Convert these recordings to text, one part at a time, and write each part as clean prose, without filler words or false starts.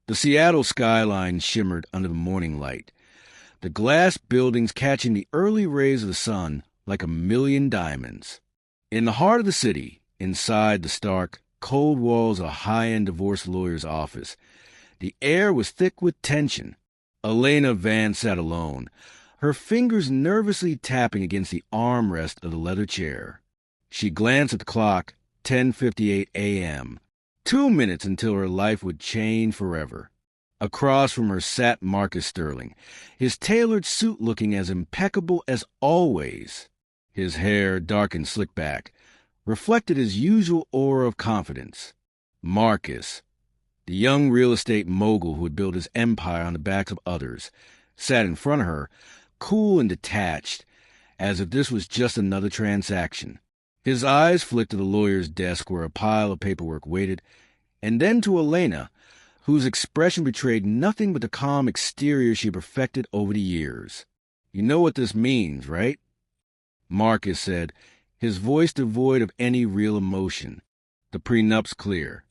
The Seattle skyline shimmered under the morning light, the glass buildings catching the early rays of the sun like a million diamonds. In the heart of the city, inside the stark, cold walls of a high-end divorce lawyer's office, the air was thick with tension. Elena Van sat alone, her fingers nervously tapping against the armrest of the leather chair. She glanced at the clock, 10:58 a.m. 2 minutes until her life would change forever. Across from her sat Marcus Sterling, his tailored suit looking as impeccable as always. His hair, dark and slicked back, reflected his usual aura of confidence. Marcus, the young real estate mogul who had built his empire on the backs of others, sat in front of her, cool and detached, as if this was just another transaction. His eyes flicked to the lawyer's desk where a pile of paperwork waited, and then to Elena, whose expression betrayed nothing but the calm exterior she perfected over the years. "You know what this means, right?" Marcus said, his voice devoid of any real emotion. "The prenup's clear.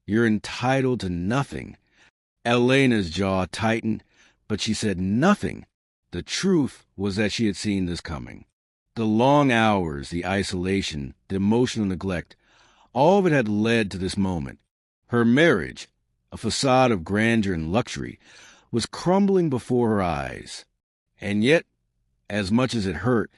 You're entitled to nothing." Elena's jaw tightened, but she said nothing. The truth was that she had seen this coming. The long hours, the isolation, the emotional neglect, all of it had led to this moment. Her marriage, a facade of grandeur and luxury, was crumbling before her eyes. And yet, as much as it hurt,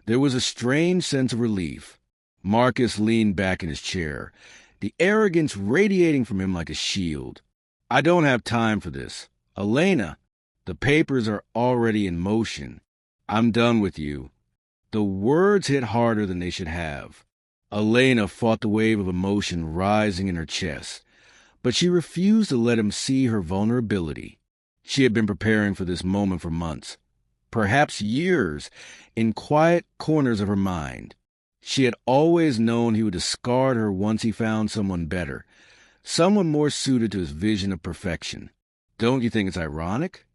there was a strange sense of relief. Marcus leaned back in his chair, the arrogance radiating from him like a shield. "I don't have time for this. Elena, the papers are already in motion. I'm done with you." The words hit harder than they should have. Elena fought the wave of emotion rising in her chest, but she refused to let him see her vulnerability. She had been preparing for this moment for months, perhaps years, in quiet corners of her mind. She had always known he would discard her once he found someone better, someone more suited to his vision of perfection. "Don't you think it's ironic?"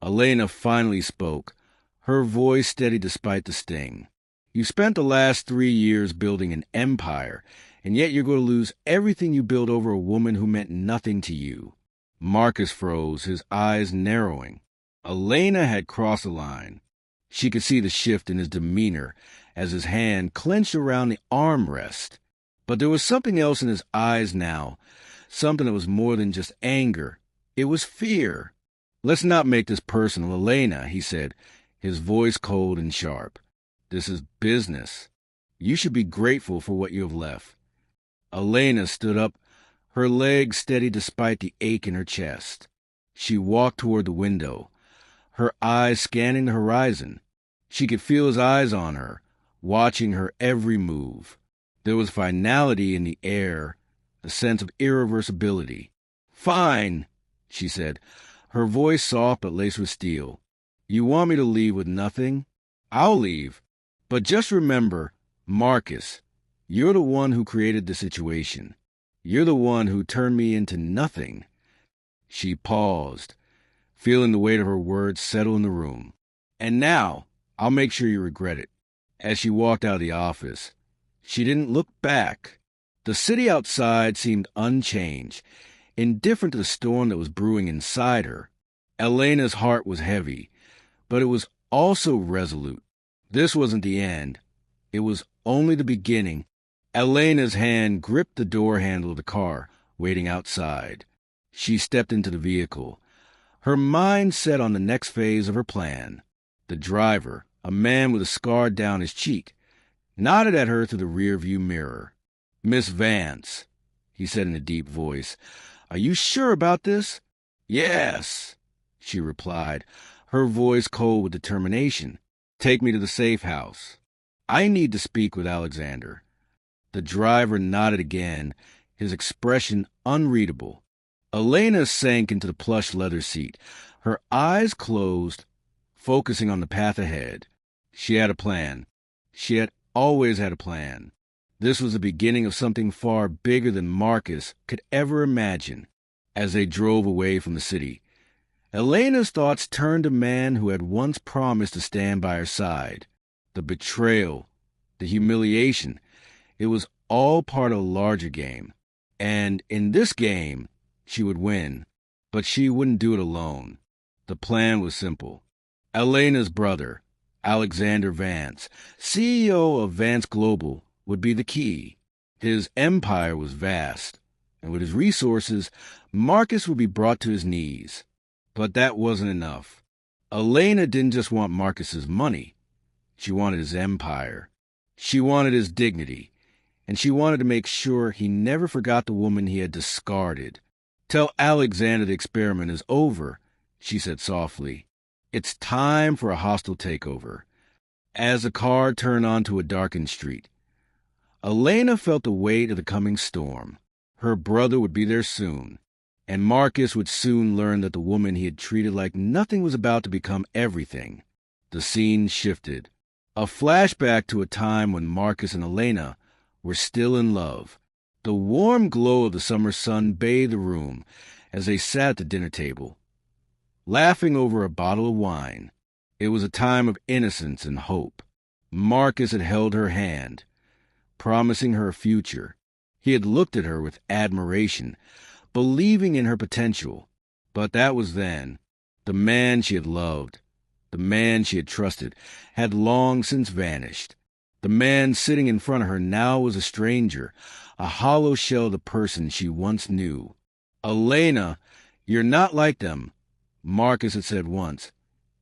Elena finally spoke, her voice steady despite the sting. "You spent the last 3 years building an empire, and yet you're going to lose everything you built over a woman who meant nothing to you." Marcus froze, his eyes narrowing. Elena had crossed the line. She could see the shift in his demeanor as his hand clenched around the armrest. But there was something else in his eyes now, something that was more than just anger. It was fear. "Let's not make this personal, Elena," he said, his voice cold and sharp. "This is business. You should be grateful for what you have left." Elena stood up, her legs steady despite the ache in her chest. She walked toward the window, her eyes scanning the horizon. She could feel his eyes on her, watching her every move. There was finality in the air, a sense of irreversibility. "Fine," she said, her voice soft but laced with steel. "You want me to leave with nothing? I'll leave. But just remember, Marcus, you're the one who created the situation. You're the one who turned me into nothing." She paused, feeling the weight of her words settle in the room. "And now, I'll make sure you regret it." As she walked out of the office, she didn't look back. The city outside seemed unchanged, indifferent to the storm that was brewing inside her. Elena's heart was heavy, but it was also resolute. This wasn't the end. It was only the beginning. Elena's hand gripped the door handle of the car, waiting outside. She stepped into the vehicle, her mind set on the next phase of her plan. The driver, a man with a scar down his cheek, nodded at her through the rearview mirror. "Miss Vance," he said in a deep voice, "are you sure about this?" "Yes," she replied, her voice cold with determination. "Take me to the safe house. I need to speak with Alexander." The driver nodded again, his expression unreadable. Elena sank into the plush leather seat, her eyes closed, focusing on the path ahead. She had a plan. She had always had a plan. This was the beginning of something far bigger than Marcus could ever imagine. As they drove away from the city, Elena's thoughts turned to the man who had once promised to stand by her side. The betrayal, the humiliation, it was all part of a larger game. And in this game, she would win. But she wouldn't do it alone. The plan was simple. Elena's brother, Alexander Vance, CEO of Vance Global, would be the key. His empire was vast, and with his resources, Marcus would be brought to his knees. But that wasn't enough. Elena didn't just want Marcus's money. She wanted his empire. She wanted his dignity. And she wanted to make sure he never forgot the woman he had discarded. "Tell Alexander the experiment is over," she said softly. "It's time for a hostile takeover." As the car turned onto a darkened street, Elena felt the weight of the coming storm. Her brother would be there soon, and Marcus would soon learn that the woman he had treated like nothing was about to become everything. The scene shifted. A flashback to a time when Marcus and Elena were still in love. The warm glow of the summer sun bathed the room as they sat at the dinner table, laughing over a bottle of wine. It was a time of innocence and hope. Marcus had held her hand, promising her a future. He had looked at her with admiration, believing in her potential. But that was then. The man she had loved, the man she had trusted, had long since vanished. The man sitting in front of her now was a stranger, a hollow shell of the person she once knew. "Elena, you're not like them," Marcus had said once,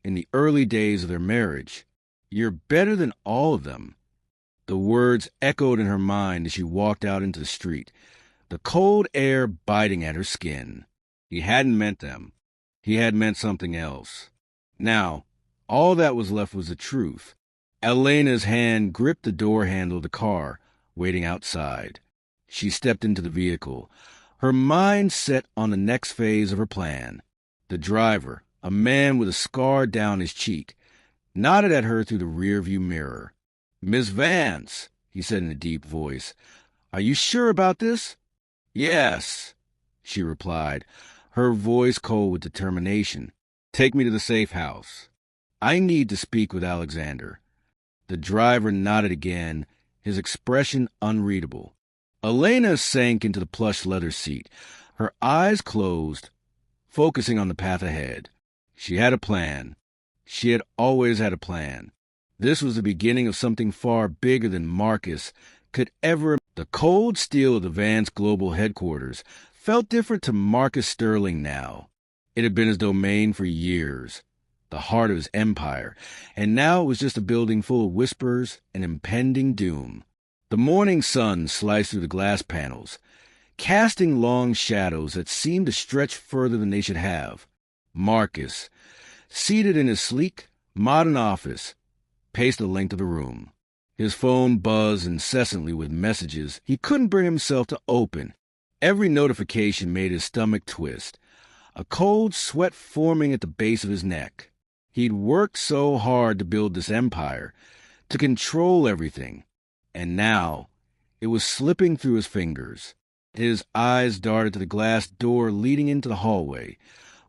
in the early days of their marriage. "You're better than all of them." The words echoed in her mind as she walked out into the street, the cold air biting at her skin. He hadn't meant them. He had meant something else. Now, all that was left was the truth. Elena's hand gripped the door handle of the car, waiting outside. She stepped into the vehicle, her mind set on the next phase of her plan. The driver, a man with a scar down his cheek, nodded at her through the rearview mirror. "Miss Vance," he said in a deep voice, "are you sure about this?" "Yes," she replied, her voice cold with determination. "Take me to the safe house. I need to speak with Alexander." The driver nodded again, his expression unreadable. Elena sank into the plush leather seat, her eyes closed, focusing on the path ahead. She had a plan. She had always had a plan. This was the beginning of something far bigger than Marcus could ever. The cold steel of the Vance Global headquarters felt different to Marcus Sterling now. It had been his domain for years, the heart of his empire, and now it was just a building full of whispers and impending doom. The morning sun sliced through the glass panels, casting long shadows that seemed to stretch further than they should have. Marcus, seated in his sleek, modern office, paced the length of the room. His phone buzzed incessantly with messages he couldn't bring himself to open. Every notification made his stomach twist, a cold sweat forming at the base of his neck. He'd worked so hard to build this empire, to control everything, and now it was slipping through his fingers. His eyes darted to the glass door leading into the hallway,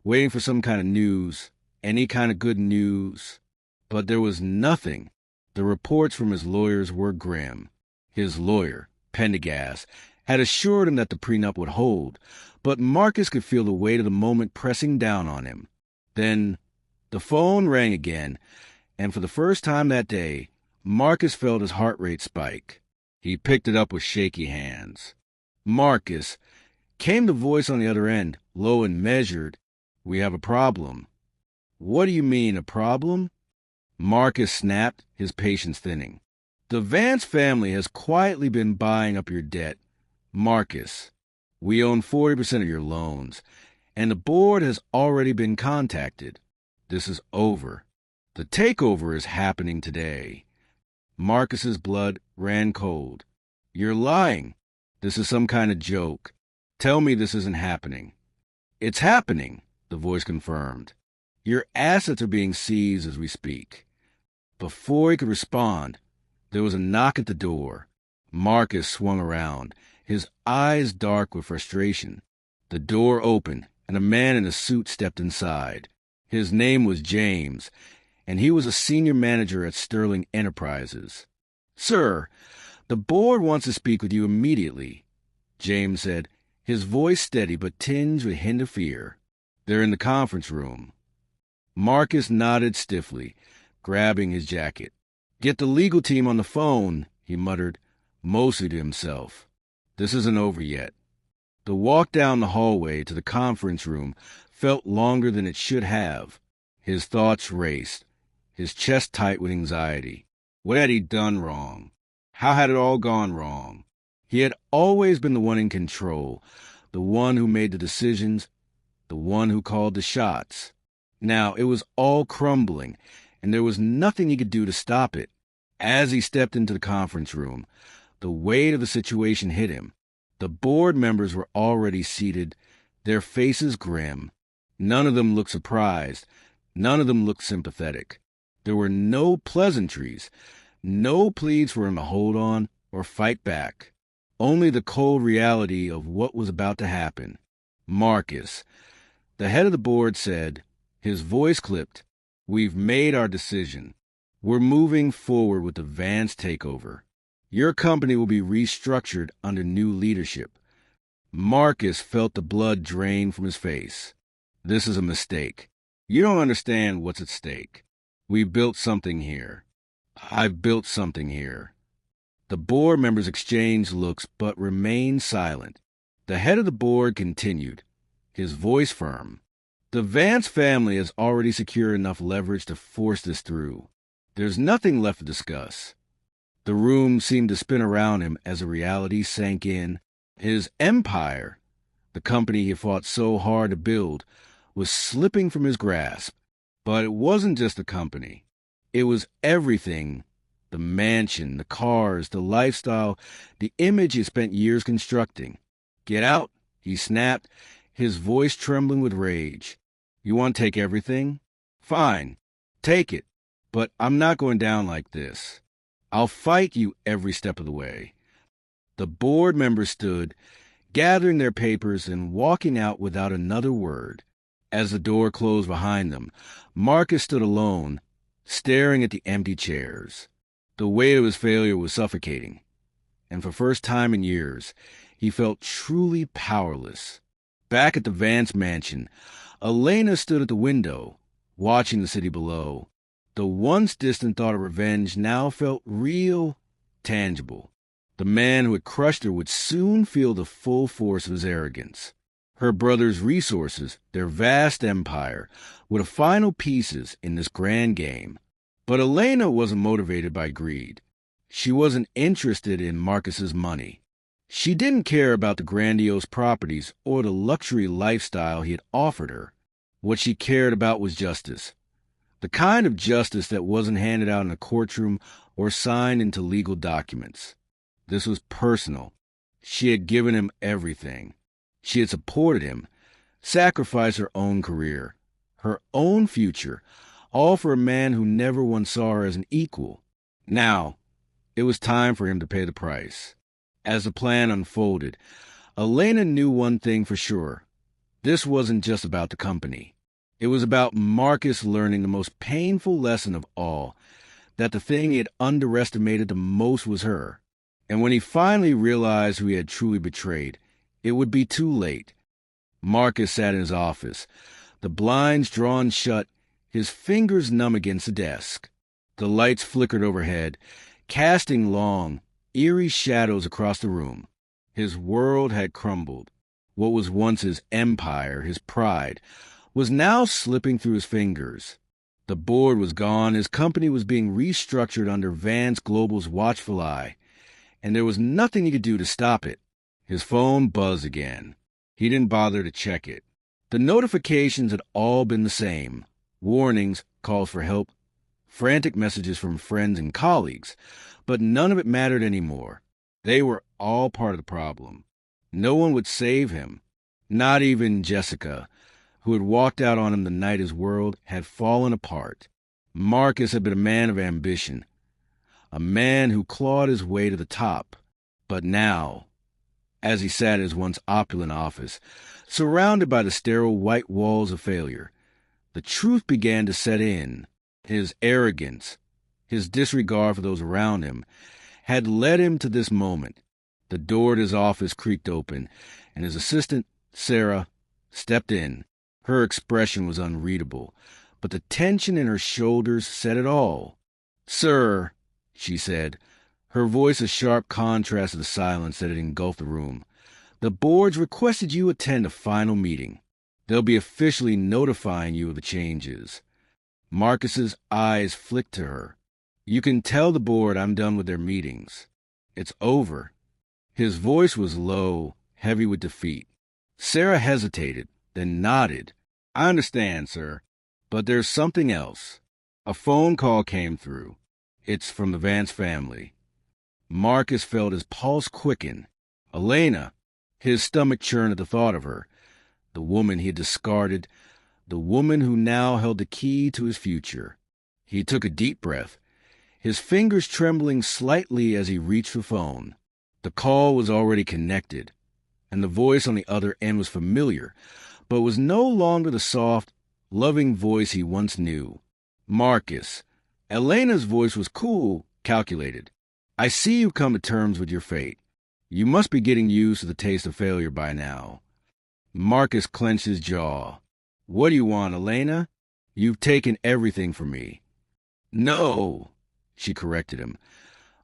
waiting for some kind of news, any kind of good news. But there was nothing. The reports from his lawyers were grim. His lawyer, Penniless, had assured him that the prenup would hold, but Marcus could feel the weight of the moment pressing down on him. Then the phone rang again, and for the first time that day, Marcus felt his heart rate spike. He picked it up with shaky hands. "Marcus," came the voice on the other end, low and measured. "We have a problem." "What do you mean, a problem?" Marcus snapped, his patience thinning. "The Vance family has quietly been buying up your debt. Marcus, we own 40% of your loans, and the board has already been contacted. This is over. The takeover is happening today." Marcus's blood ran cold. "You're lying. This is some kind of joke. Tell me this isn't happening." "It's happening," the voice confirmed. "Your assets are being seized as we speak." Before he could respond, there was a knock at the door. Marcus swung around, his eyes dark with frustration. The door opened, and a man in a suit stepped inside. His name was James, and he was a senior manager at Sterling Enterprises. "Sir, the board wants to speak with you immediately," James said, his voice steady but tinged with a hint of fear. They're in the conference room. Marcus nodded stiffly, grabbing his jacket. Get the legal team on the phone, he muttered, mostly to himself. This isn't over yet. The walk down the hallway to the conference room felt longer than it should have. His thoughts raced, his chest tight with anxiety. What had he done wrong? How had it all gone wrong? He had always been the one in control, the one who made the decisions, the one who called the shots. Now it was all crumbling, and there was nothing he could do to stop it. As he stepped into the conference room, the weight of the situation hit him. The board members were already seated, their faces grim. None of them looked surprised. None of them looked sympathetic. There were no pleasantries, no pleas for him to hold on or fight back. Only the cold reality of what was about to happen. Marcus, the head of the board, said, his voice clipped, "We've made our decision. We're moving forward with the Vance takeover. Your company will be restructured under new leadership." Marcus felt the blood drain from his face. This is a mistake. You don't understand what's at stake. We built something here. I've built something here. The board members exchanged looks but remained silent. The head of the board continued, his voice firm. The Vance family has already secured enough leverage to force this through. There's nothing left to discuss. The room seemed to spin around him as the reality sank in. His empire, the company he fought so hard to build, was slipping from his grasp. But it wasn't just the company. It was everything. The mansion, the cars, the lifestyle, the image he spent years constructing. "Get out," he snapped, his voice trembling with rage. "You want to take everything? Fine, take it. But I'm not going down like this. I'll fight you every step of the way." The board members stood, gathering their papers and walking out without another word. As the door closed behind them, Marcus stood alone, staring at the empty chairs. The weight of his failure was suffocating, and for the first time in years, he felt truly powerless. Back at the Vance mansion, Elena stood at the window, watching the city below. The once distant thought of revenge now felt real, tangible. The man who had crushed her would soon feel the full force of his arrogance. Her brother's resources, their vast empire, were the final pieces in this grand game. But Elena wasn't motivated by greed. She wasn't interested in Marcus's money. She didn't care about the grandiose properties or the luxury lifestyle he had offered her. What she cared about was justice. The kind of justice that wasn't handed out in a courtroom or signed into legal documents. This was personal. She had given him everything. She had supported him, sacrificed her own career, her own future, all for a man who never once saw her as an equal. Now, it was time for him to pay the price. As the plan unfolded, Elena knew one thing for sure. This wasn't just about the company. It was about Marcus learning the most painful lesson of all, that the thing he had underestimated the most was her. And when he finally realized who he had truly betrayed, it would be too late. Marcus sat in his office, the blinds drawn shut, his fingers numb against the desk. The lights flickered overhead, casting long, eerie shadows across the room. His world had crumbled. What was once his empire, his pride, was now slipping through his fingers. The board was gone, his company was being restructured under Vance Global's watchful eye, and there was nothing he could do to stop it. His phone buzzed again. He didn't bother to check it. The notifications had all been the same. Warnings, calls for help, frantic messages from friends and colleagues, but none of it mattered anymore. They were all part of the problem. No one would save him, not even Jessica, who had walked out on him the night his world had fallen apart. Marcus had been a man of ambition, a man who clawed his way to the top. But now, as he sat in his once opulent office, surrounded by the sterile white walls of failure, the truth began to set in. His arrogance, his disregard for those around him, had led him to this moment. The door to his office creaked open, and his assistant, Sarah, stepped in. Her expression was unreadable, but the tension in her shoulders said it all. "Sir," she said, her voice a sharp contrast to the silence that had engulfed the room, "the board's requested you attend a final meeting. They'll be officially notifying you of the changes." Marcus's eyes flicked to her. "You can tell the board I'm done with their meetings. It's over." His voice was low, heavy with defeat. Sarah hesitated, then nodded. "I understand, sir, but there's something else." A phone call came through. "It's from the Vance family." Marcus felt his pulse quicken. Elena! His stomach churned at the thought of her. The woman he had discarded, the woman who now held the key to his future. He took a deep breath, his fingers trembling slightly as he reached the phone. The call was already connected, and the voice on the other end was familiar, but was no longer the soft, loving voice he once knew. "Marcus." Elena's voice was cool, calculated. "I see you come to terms with your fate. You must be getting used to the taste of failure by now." Marcus clenched his jaw. "What do you want, Elena? You've taken everything from me." "No," she corrected him,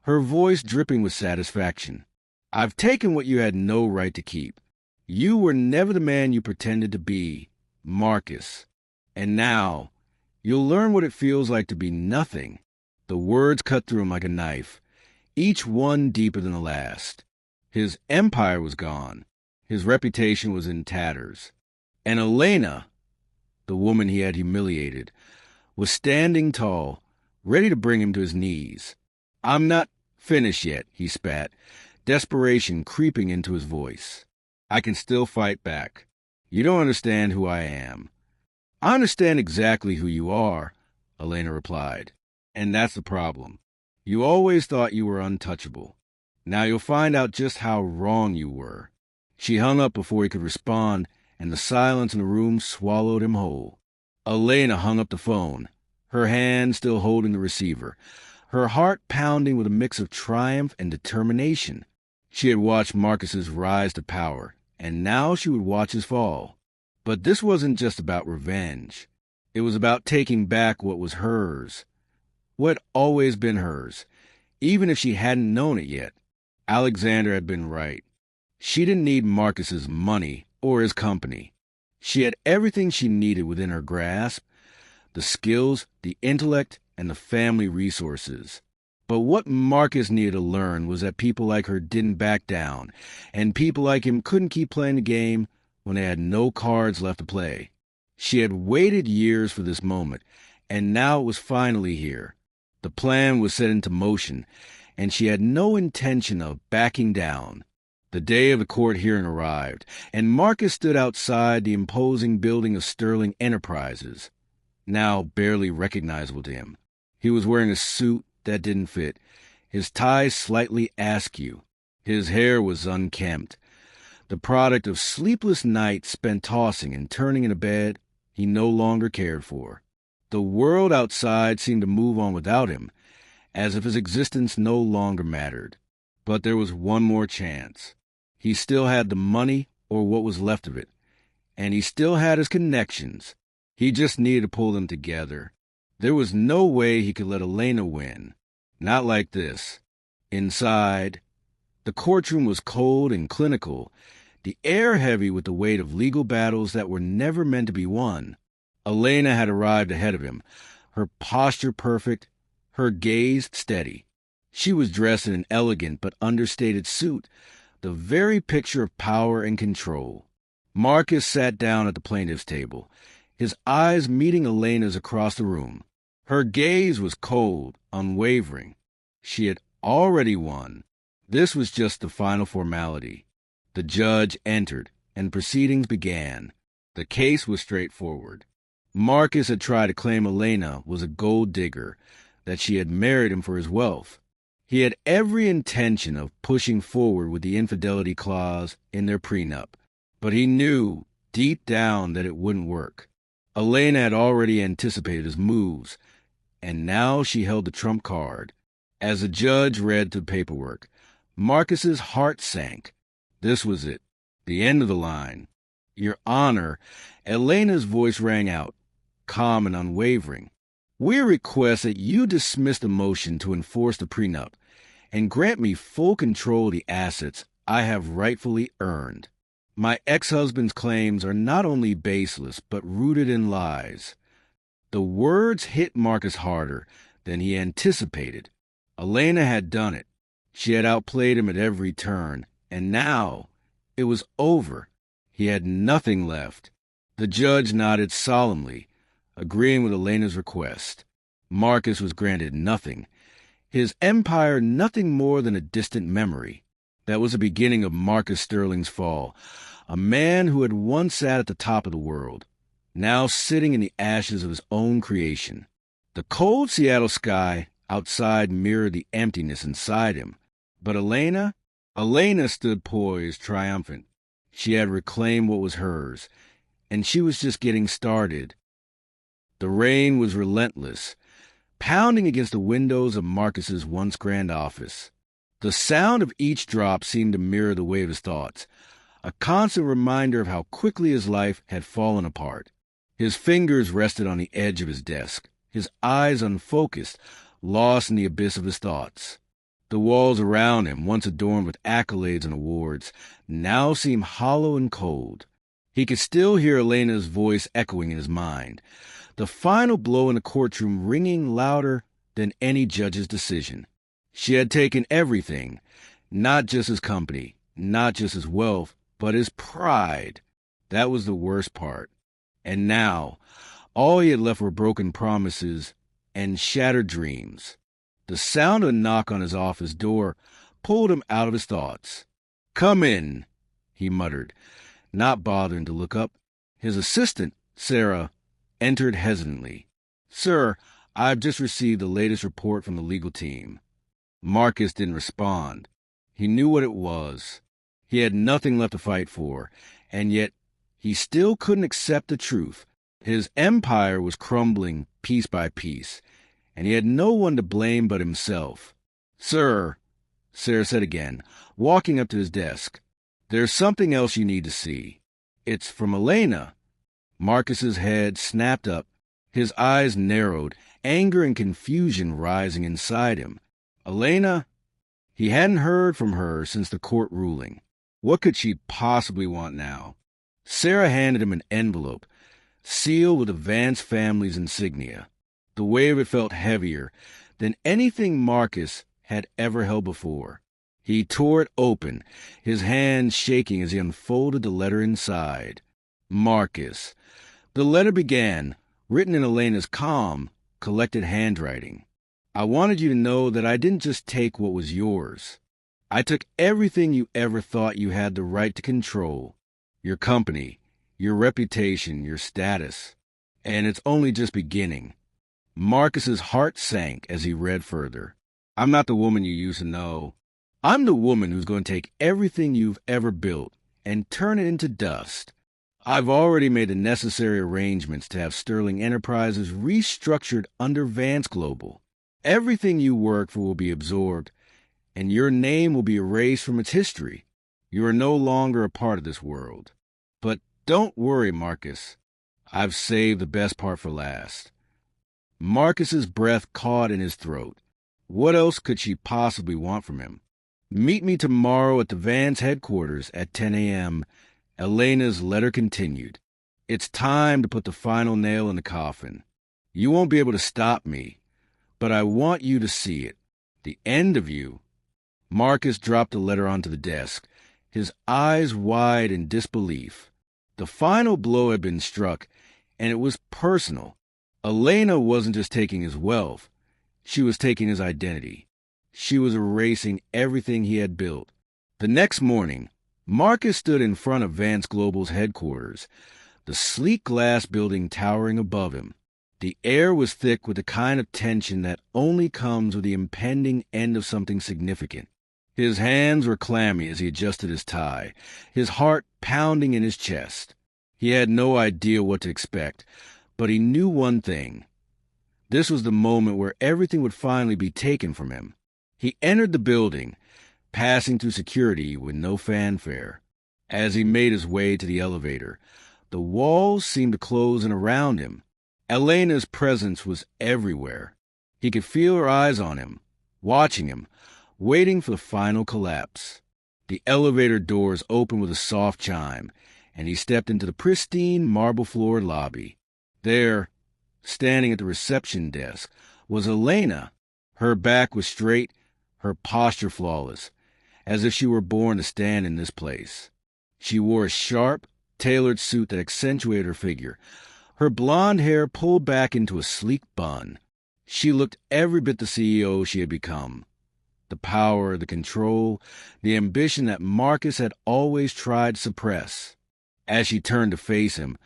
her voice dripping with satisfaction. "I've taken what you had no right to keep. You were never the man you pretended to be, Marcus. And now, you'll learn what it feels like to be nothing." The words cut through him like a knife, each one deeper than the last. His empire was gone. His reputation was in tatters. And Elena, the woman he had humiliated, was standing tall, ready to bring him to his knees. "I'm not finished yet," he spat, desperation creeping into his voice. "I can still fight back. You don't understand who I am." "I understand exactly who you are," Elena replied. "And that's the problem. You always thought you were untouchable. Now you'll find out just how wrong you were." She hung up before he could respond, and the silence in the room swallowed him whole. Elena hung up the phone, her hand still holding the receiver, her heart pounding with a mix of triumph and determination. She had watched Marcus's rise to power, and now she would watch his fall. But this wasn't just about revenge. It was about taking back what was hers, what had always been hers, even if she hadn't known it yet. Alexander had been right. She didn't need Marcus's money or his company. She had everything she needed within her grasp, the skills, the intellect, and the family resources. But what Marcus needed to learn was that people like her didn't back down, and people like him couldn't keep playing the game when they had no cards left to play. She had waited years for this moment, and now it was finally here. The plan was set into motion, and she had no intention of backing down. The day of the court hearing arrived, and Marcus stood outside the imposing building of Sterling Enterprises, now barely recognizable to him. He was wearing a suit that didn't fit, his tie slightly askew. His hair was unkempt, the product of sleepless nights spent tossing and turning in a bed he no longer cared for. The world outside seemed to move on without him, as if his existence no longer mattered. But there was one more chance. He still had the money, or what was left of it, and he still had his connections. He just needed to pull them together. There was no way he could let Elena win. Not like this. Inside, the courtroom was cold and clinical, the air heavy with the weight of legal battles that were never meant to be won. Elena had arrived ahead of him, her posture perfect, her gaze steady. She was dressed in an elegant but understated suit, the very picture of power and control. Marcus sat down at the plaintiff's table, his eyes meeting Elena's across the room. Her gaze was cold, unwavering. She had already won. This was just the final formality. The judge entered, and proceedings began. The case was straightforward. Marcus had tried to claim Elena was a gold digger, that she had married him for his wealth. He had every intention of pushing forward with the infidelity clause in their prenup, but he knew deep down that it wouldn't work. Elena had already anticipated his moves, and now she held the trump card. As the judge read the paperwork, Marcus's heart sank. This was it, the end of the line. Your Honor, Elena's voice rang out, calm and unwavering. We request that you dismiss the motion to enforce the prenup and grant me full control of the assets I have rightfully earned. My ex-husband's claims are not only baseless, but rooted in lies. The words hit Marcus harder than he anticipated. Elena had done it. She had outplayed him at every turn, and now it was over. He had nothing left. The judge nodded solemnly, agreeing with Elena's request. Marcus was granted nothing. His empire nothing more than a distant memory. That was the beginning of Marcus Sterling's fall, a man who had once sat at the top of the world, now sitting in the ashes of his own creation. The cold Seattle sky outside mirrored the emptiness inside him. But Elena stood poised, triumphant. She had reclaimed what was hers, and she was just getting started. The rain was relentless, pounding against the windows of Marcus's once grand office. The sound of each drop seemed to mirror the weight of his thoughts, a constant reminder of how quickly his life had fallen apart. His fingers rested on the edge of his desk, his eyes unfocused, lost in the abyss of his thoughts. The walls around him, once adorned with accolades and awards, now seemed hollow and cold. He could still hear Elena's voice echoing in his mind, the final blow in the courtroom ringing louder than any judge's decision. She had taken everything, not just his company, not just his wealth, but his pride. That was the worst part. And now, all he had left were broken promises and shattered dreams. The sound of a knock on his office door pulled him out of his thoughts. "Come in," he muttered, not bothering to look up. His assistant, Sarah, entered hesitantly. "Sir, I've just received the latest report from the legal team." Marcus didn't respond. He knew what it was. He had nothing left to fight for, and yet he still couldn't accept the truth. His empire was crumbling piece by piece, and he had no one to blame but himself. "Sir," Sarah said again, walking up to his desk, "there's something else you need to see. It's from Elena." Marcus's head snapped up, his eyes narrowed, anger and confusion rising inside him. Elena? He hadn't heard from her since the court ruling. What could she possibly want now? Sarah handed him an envelope, sealed with the Vance family's insignia. The weight of it felt heavier than anything Marcus had ever held before. He tore it open, his hands shaking as he unfolded the letter inside. Marcus. The letter began, written in Elena's calm, collected handwriting. "I wanted you to know that I didn't just take what was yours. I took everything you ever thought you had the right to control. Your company, your reputation, your status. And it's only just beginning." Marcus's heart sank as he read further. "I'm not the woman you used to know. I'm the woman who's going to take everything you've ever built and turn it into dust. I've already made the necessary arrangements to have Sterling Enterprises restructured under Vance Global. Everything you work for will be absorbed, and your name will be erased from its history. You are no longer a part of this world. But don't worry, Marcus. I've saved the best part for last." Marcus's breath caught in his throat. What else could she possibly want from him? "Meet me tomorrow at the Vance headquarters at 10 a.m., Elena's letter continued. "It's time to put the final nail in the coffin. You won't be able to stop me, but I want you to see it. The end of you." Marcus dropped the letter onto the desk, his eyes wide in disbelief. The final blow had been struck, and it was personal. Elena wasn't just taking his wealth. She was taking his identity. She was erasing everything he had built. The next morning, Marcus stood in front of Vance Global's headquarters, the sleek glass building towering above him. The air was thick with the kind of tension that only comes with the impending end of something significant. His hands were clammy as he adjusted his tie, his heart pounding in his chest. He had no idea what to expect, but he knew one thing. This was the moment where everything would finally be taken from him. He entered the building, passing through security with no fanfare. As he made his way to the elevator, the walls seemed to close in around him. Elena's presence was everywhere. He could feel her eyes on him, watching him, waiting for the final collapse. The elevator doors opened with a soft chime, and he stepped into the pristine marble-floored lobby. There, standing at the reception desk, was Elena. Her back was straight, her posture flawless, as if she were born to stand in this place. She wore a sharp, tailored suit that accentuated her figure, her blonde hair pulled back into a sleek bun. She looked every bit the CEO she had become. The power, the control, the ambition that Marcus had always tried to suppress. As she turned to face him,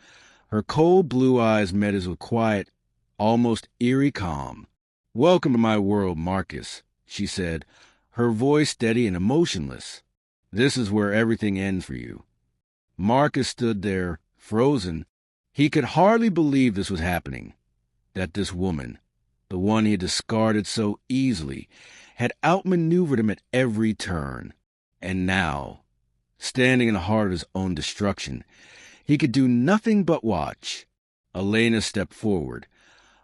her cold blue eyes met his with quiet, almost eerie calm. "Welcome to my world, Marcus," she said, her voice steady and emotionless. "This is where everything ends for you." Marcus stood there, frozen. He could hardly believe this was happening, that this woman, the one he had discarded so easily, had outmaneuvered him at every turn. And now, standing in the heart of his own destruction, he could do nothing but watch. Elena stepped forward,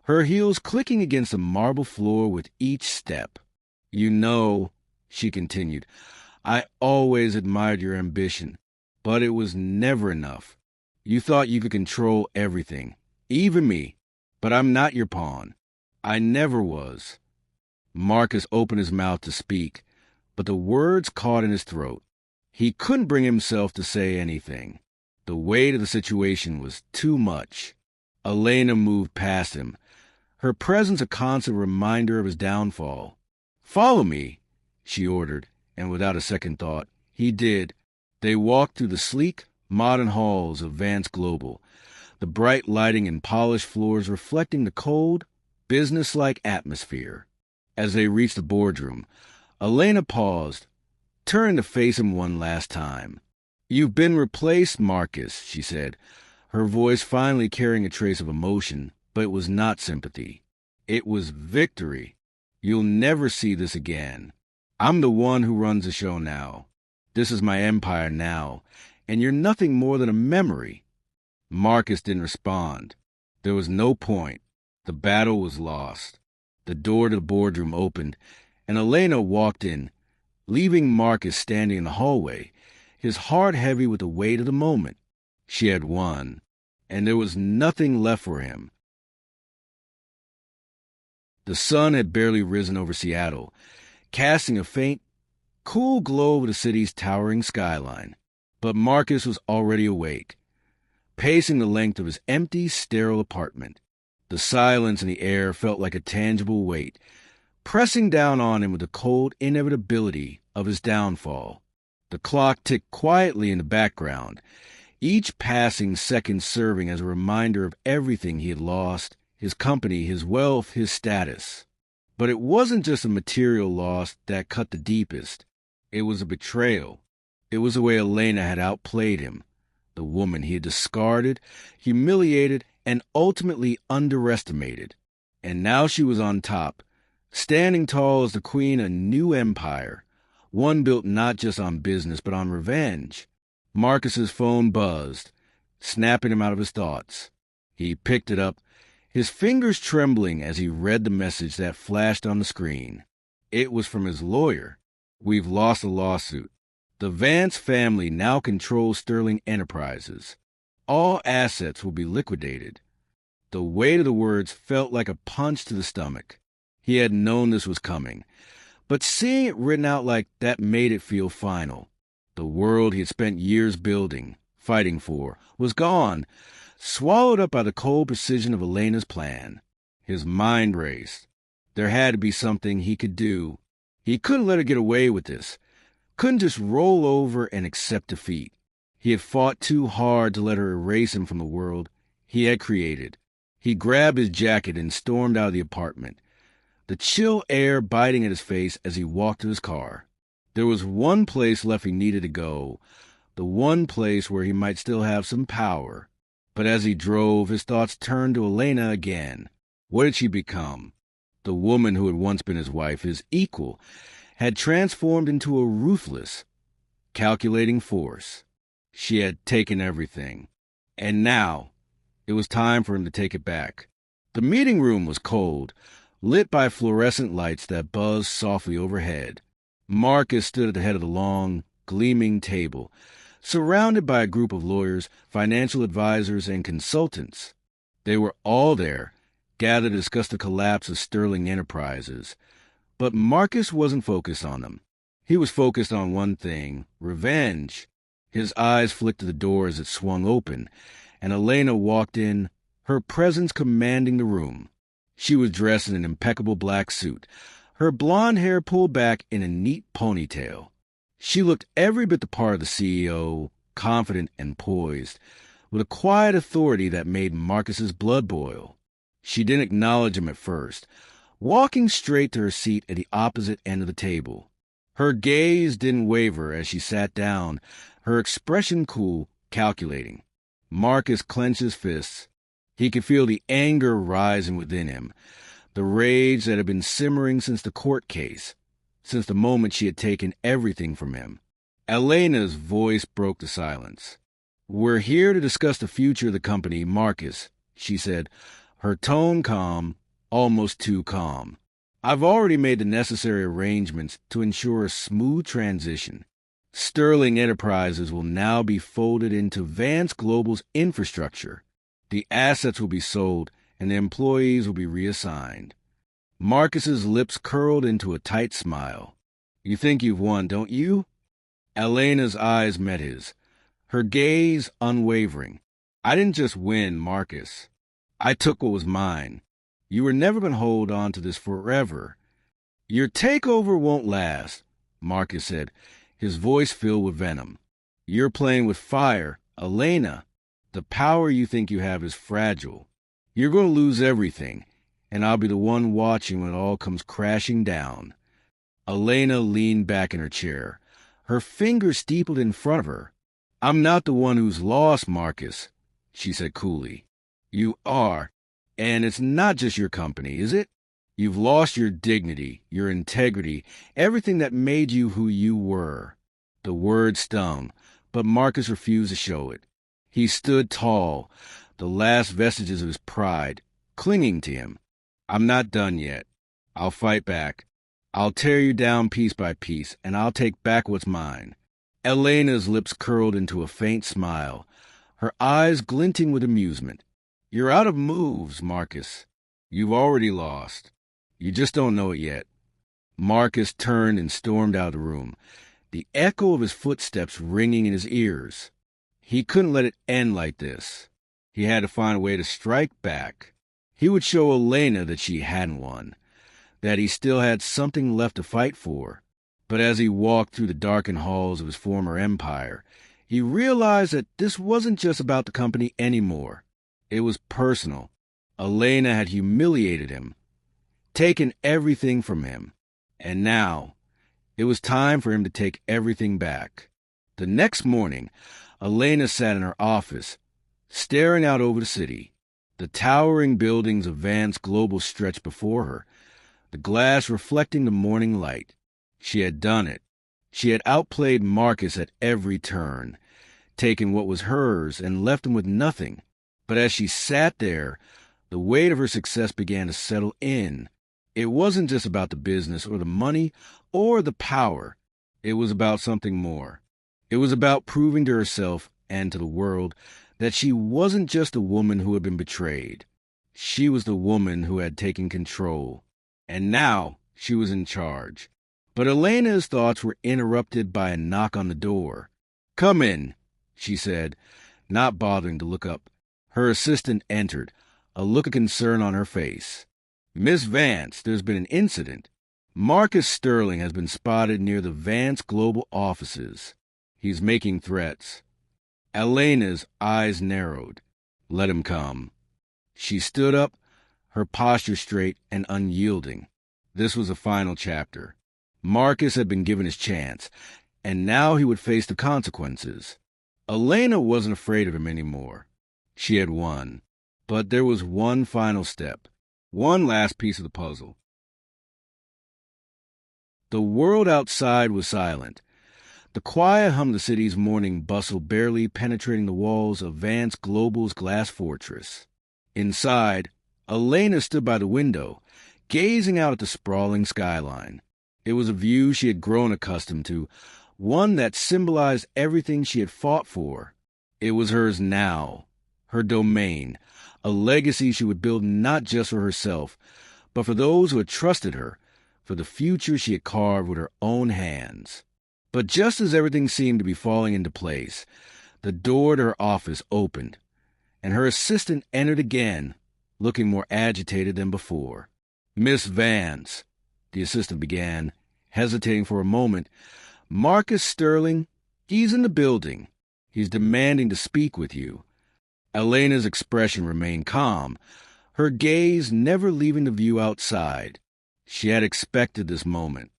her heels clicking against the marble floor with each step. "You know," she continued, "I always admired your ambition, but it was never enough. You thought you could control everything, even me, but I'm not your pawn. I never was." Marcus opened his mouth to speak, but the words caught in his throat. He couldn't bring himself to say anything. The weight of the situation was too much. Elena moved past him, her presence a constant reminder of his downfall. "Follow me," she ordered, and without a second thought, he did. They walked through the sleek, modern halls of Vance Global, the bright lighting and polished floors reflecting the cold, businesslike atmosphere. As they reached the boardroom, Elena paused, turning to face him one last time. "You've been replaced, Marcus," she said, her voice finally carrying a trace of emotion, but it was not sympathy. It was victory. "You'll never see this again. I'm the one who runs the show now. This is my empire now, and you're nothing more than a memory." Marcus didn't respond. There was no point. The battle was lost. The door to the boardroom opened, and Elena walked in, leaving Marcus standing in the hallway, his heart heavy with the weight of the moment. She had won, and there was nothing left for him. The sun had barely risen over Seattle, casting a faint, cool glow over the city's towering skyline. But Marcus was already awake, pacing the length of his empty, sterile apartment. The silence in the air felt like a tangible weight, pressing down on him with the cold inevitability of his downfall. The clock ticked quietly in the background, each passing second serving as a reminder of everything he had lost, his company, his wealth, his status. But it wasn't just a material loss that cut the deepest. It was a betrayal. It was the way Elena had outplayed him, the woman he had discarded, humiliated, and ultimately underestimated. And now she was on top, standing tall as the queen of a new empire, one built not just on business but on revenge. Marcus's phone buzzed, snapping him out of his thoughts. He picked it up, his fingers trembling as he read the message that flashed on the screen. It was from his lawyer. "We've lost a lawsuit. The Vance family now controls Sterling Enterprises. All assets will be liquidated." The weight of the words felt like a punch to the stomach. He had known this was coming, but seeing it written out like that made it feel final. The world he had spent years building, fighting for, was gone, swallowed up by the cold precision of Elena's plan. His mind raced. There had to be something he could do. He couldn't let her get away with this. Couldn't just roll over and accept defeat. He had fought too hard to let her erase him from the world he had created. He grabbed his jacket and stormed out of the apartment, the chill air biting at his face as he walked to his car. There was one place left he needed to go, the one place where he might still have some power. But as he drove, his thoughts turned to Elena again. What had she become? The woman who had once been his wife, his equal, had transformed into a ruthless, calculating force. She had taken everything. And now, it was time for him to take it back. The meeting room was cold, lit by fluorescent lights that buzzed softly overhead. Marcus stood at the head of the long, gleaming table, surrounded by a group of lawyers, financial advisors, and consultants. They were all there, gathered to discuss the collapse of Sterling Enterprises. But Marcus wasn't focused on them. He was focused on one thing: revenge. His eyes flicked to the door as it swung open, and Elena walked in, her presence commanding the room. She was dressed in an impeccable black suit, her blonde hair pulled back in a neat ponytail. She looked every bit the part of the CEO, confident and poised, with a quiet authority that made Marcus's blood boil. She didn't acknowledge him at first, walking straight to her seat at the opposite end of the table. Her gaze didn't waver as she sat down, her expression cool, calculating. Marcus clenched his fists. He could feel the anger rising within him, the rage that had been simmering since the court case, since the moment she had taken everything from him. Elena's voice broke the silence. "We're here to discuss the future of the company, Marcus," she said, her tone calm, almost too calm. "I've already made the necessary arrangements to ensure a smooth transition. Sterling Enterprises will now be folded into Vance Global's infrastructure. The assets will be sold, and the employees will be reassigned." Marcus's lips curled into a tight smile. "You think you've won, don't you?" Elena's eyes met his, her gaze unwavering. "I didn't just win, Marcus. I took what was mine. You were never going to hold on to this forever." "Your takeover won't last," Marcus said, his voice filled with venom. "You're playing with fire, Elena. The power you think you have is fragile. You're going to lose everything, and I'll be the one watching when it all comes crashing down." Elena leaned back in her chair, her fingers steepled in front of her. "I'm not the one who's lost, Marcus," she said coolly. "You are. And it's not just your company, is it? You've lost your dignity, your integrity, everything that made you who you were." The word stung, but Marcus refused to show it. He stood tall, the last vestiges of his pride clinging to him. "I'm not done yet. I'll fight back. I'll tear you down piece by piece, and I'll take back what's mine." Elena's lips curled into a faint smile, her eyes glinting with amusement. "You're out of moves, Marcus. You've already lost. You just don't know it yet." Marcus turned and stormed out of the room, the echo of his footsteps ringing in his ears. He couldn't let it end like this. He had to find a way to strike back. He would show Elena that she hadn't won, that he still had something left to fight for. But as he walked through the darkened halls of his former empire, he realized that this wasn't just about the company anymore. It was personal. Elena had humiliated him, taken everything from him, and now it was time for him to take everything back. The next morning, Elena sat in her office, staring out over the city. The towering buildings of Vance Global stretched before her, the glass reflecting the morning light. She had done it. She had outplayed Marcus at every turn, taken what was hers and left him with nothing. But as she sat there, the weight of her success began to settle in. It wasn't just about the business or the money or the power. It was about something more. It was about proving to herself and to the world that she wasn't just a woman who had been betrayed. She was the woman who had taken control. And now she was in charge. But Elena's thoughts were interrupted by a knock on the door. "Come in," she said, not bothering to look up. Her assistant entered, a look of concern on her face. "Miss Vance, there's been an incident. Marcus Sterling has been spotted near the Vance Global offices. He's making threats." Elena's eyes narrowed. "Let him come." She stood up, her posture straight and unyielding. This was the final chapter. Marcus had been given his chance, and now he would face the consequences. Elena wasn't afraid of him anymore. She had won. But there was one final step, one last piece of the puzzle. The world outside was silent. The quiet hum of the city's morning bustle barely penetrating the walls of Vance Global's glass fortress. Inside, Elena stood by the window, gazing out at the sprawling skyline. It was a view she had grown accustomed to, one that symbolized everything she had fought for. It was hers now, her domain, a legacy she would build not just for herself, but for those who had trusted her, for the future she had carved with her own hands. But just as everything seemed to be falling into place, the door to her office opened, and her assistant entered again, looking more agitated than before. "Miss Vance," the assistant began, hesitating for a moment, "Marcus Sterling, he's in the building. He's demanding to speak with you." Elena's expression remained calm, her gaze never leaving the view outside. She had expected this moment.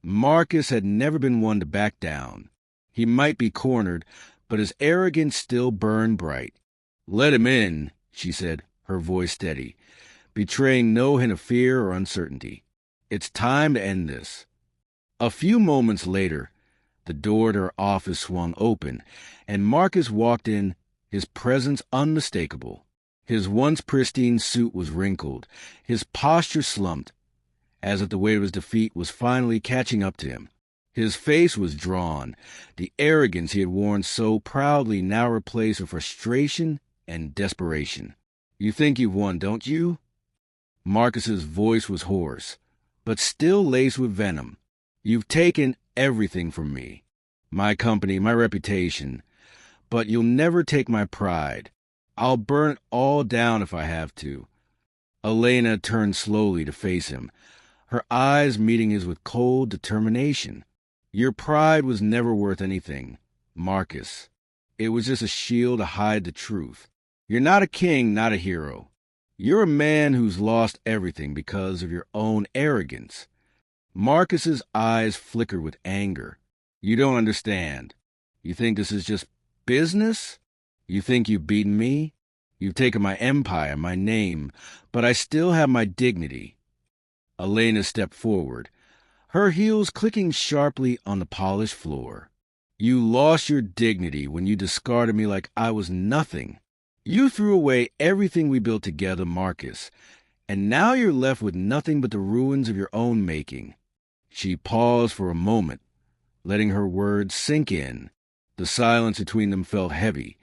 Marcus had never been one to back down. He might be cornered, but his arrogance still burned bright. "Let him in," she said, her voice steady, betraying no hint of fear or uncertainty. "It's time to end this." A few moments later, the door to her office swung open, and Marcus walked in, his presence unmistakable. His once pristine suit was wrinkled, his posture slumped, as if the weight of his defeat was finally catching up to him. His face was drawn, the arrogance he had worn so proudly now replaced with frustration and desperation. "You think you've won, don't you?" Marcus's voice was hoarse, but still laced with venom. "You've taken everything from me, my company, my reputation, but you'll never take my pride. I'll burn it all down if I have to." Elena turned slowly to face him, her eyes meeting his with cold determination. "Your pride was never worth anything, Marcus. It was just a shield to hide the truth. You're not a king, not a hero. You're a man who's lost everything because of your own arrogance." Marcus's eyes flickered with anger. "You don't understand. You think this is just business? You think you've beaten me? You've taken my empire, my name, but I still have my dignity." Elena stepped forward, her heels clicking sharply on the polished floor. "You lost your dignity when you discarded me like I was nothing. You threw away everything we built together, Marcus, and now you're left with nothing but the ruins of your own making." She paused for a moment, letting her words sink in. The silence between them felt heavy,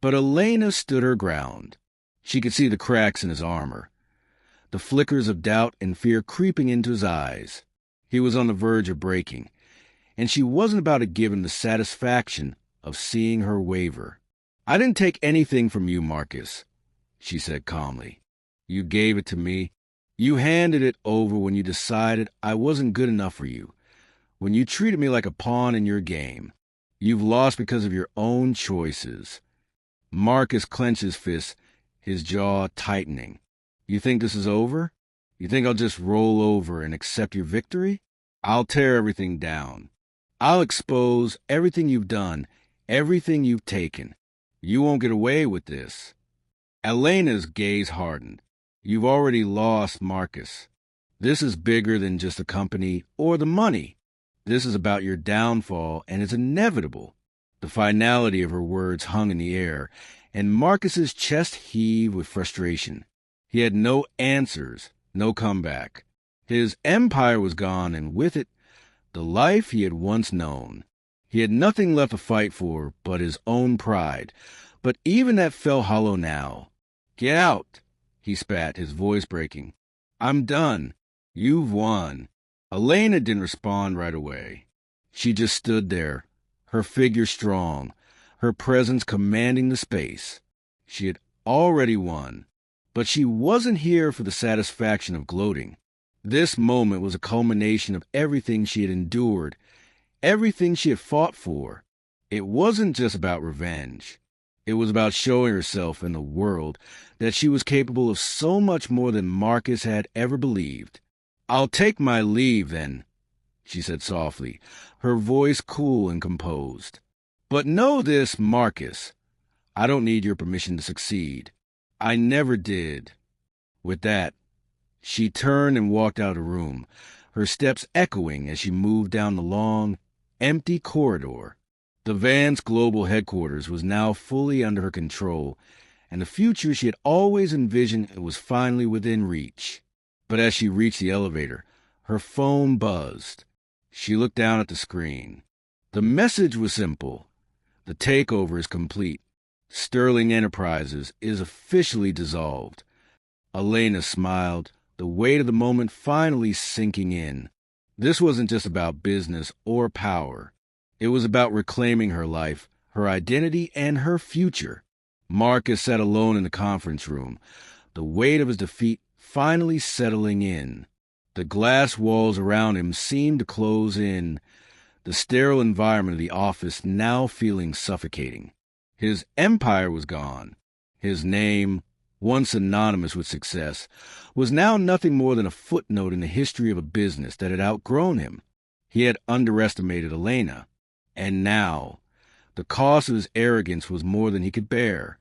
but Elena stood her ground. She could see the cracks in his armor, the flickers of doubt and fear creeping into his eyes. He was on the verge of breaking, and she wasn't about to give him the satisfaction of seeing her waver. "I didn't take anything from you, Marcus," she said calmly. "You gave it to me. You handed it over when you decided I wasn't good enough for you, when you treated me like a pawn in your game. You've lost because of your own choices." Marcus clenched his fist, his jaw tightening. "You think this is over? You think I'll just roll over and accept your victory? I'll tear everything down. I'll expose everything you've done, everything you've taken. You won't get away with this." Elena's gaze hardened. "You've already lost, Marcus. This is bigger than just the company or the money. This is about your downfall, and it's inevitable." The finality of her words hung in the air, and Marcus's chest heaved with frustration. He had no answers, no comeback. His empire was gone, and with it, the life he had once known. He had nothing left to fight for but his own pride, but even that fell hollow now. "Get out," he spat, his voice breaking. "I'm done. You've won." Elena didn't respond right away. She just stood there, her figure strong, her presence commanding the space. She had already won, but she wasn't here for the satisfaction of gloating. This moment was a culmination of everything she had endured, everything she had fought for. It wasn't just about revenge. It was about showing herself and the world that she was capable of so much more than Marcus had ever believed. "I'll take my leave, then," she said softly, her voice cool and composed. "But know this, Marcus. I don't need your permission to succeed. I never did." With that, she turned and walked out of the room, her steps echoing as she moved down the long, empty corridor. The Vance Global headquarters was now fully under her control, and the future she had always envisioned was finally within reach. But as she reached the elevator, her phone buzzed. She looked down at the screen. The message was simple. The takeover is complete. Sterling Enterprises is officially dissolved. Elena smiled, the weight of the moment finally sinking in. This wasn't just about business or power. It was about reclaiming her life, her identity, and her future. Marcus sat alone in the conference room, the weight of his defeat finally settling in. The glass walls around him seemed to close in, the sterile environment of the office now feeling suffocating. His empire was gone. His name, once synonymous with success, was now nothing more than a footnote in the history of a business that had outgrown him. He had underestimated Elena, and now the cost of his arrogance was more than he could bear.